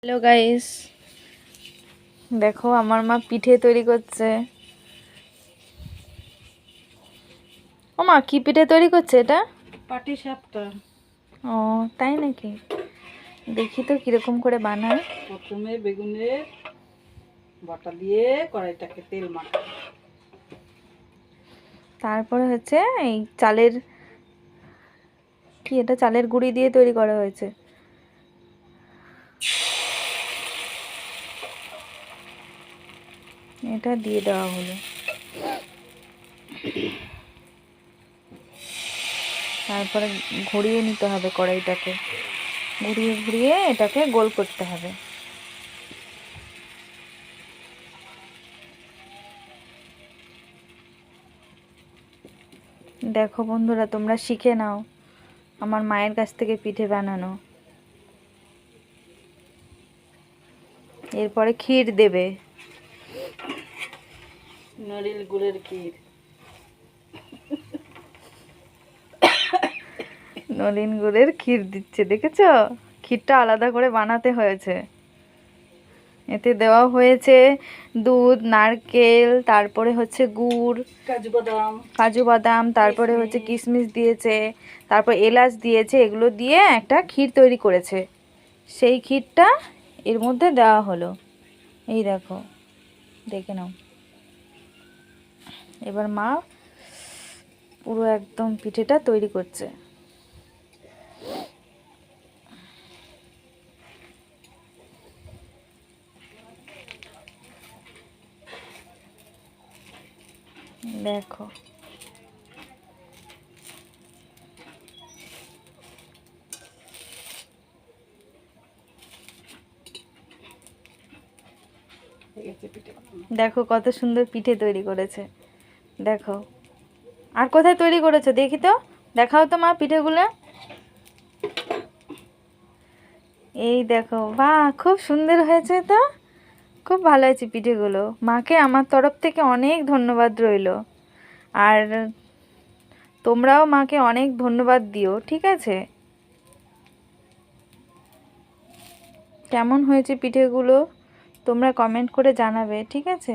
Hello guys, দেখো আমার মা পিঠে তৈরি করছে। ও মা, কি পিঠে তৈরি করছে এটা? পাটি সাপটা। ও তাই নাকি? দেখি তো কিরকম করে বানায়। প্রথমে বেগুনের বাটা দিয়ে কড়াইটাকে তেল মাখা, তারপরে হচ্ছে এই চালের, কি এটা চালের গুঁড়ি দিয়ে তৈরি করা হয়েছে। এটা দিয়ে দেওয়া হলো। তারপরে ঘুরিয়ে নিতে হবে কড়াইটাকে, ঘুরিয়ে ঘুরিয়ে এটাকে গোল করতে হবে। দেখো বন্ধুরা, তোমরা শিখে নাও আমার মায়ের কাছ থেকে পিঠে বানানো। এরপরে ক্ষীর দেবে, নারিয়েল গুড়ের ক্ষীর। নলেন গুড়ের ক্ষীর দিচ্ছে, দেখেছো? ক্ষীরটা আলাদা করে বানাতে হয়েছে। এতে দেওয়া হয়েছে দুধ, নারকেল, তারপরে হচ্ছে গুড়, কাজু বাদাম, তারপরে হচ্ছে কিশমিশ দিয়েছে, তারপর এলাচ দিয়েছে। এগুলো দিয়ে একটা ক্ষীর তৈরি করেছে। সেই ক্ষীরটা এর মধ্যে দেওয়া হলো। এই দেখো, দেখে নাও। এবার মা পুরো একদম পিঠেটা তৈরি করছে। দেখো, দেখো কত সুন্দর পিঠে তৈরি করেছে। দেখো, আর কোথায় তৈরি করেছো দেখি তো, দেখাও তো মা পিঠেগুলো। এই দেখো, বাহ, খুব সুন্দর হয়েছে তো। খুব ভালো হয়েছে পিঠেগুলো। মাকে আমার তরফ থেকে অনেক ধন্যবাদ রইলো। আর তোমরাও মাকে অনেক ধন্যবাদ দিও, ঠিক আছে? কেমন হয়েছে পিঠেগুলো তোমরা কমেন্ট করে জানাবে, ঠিক আছে?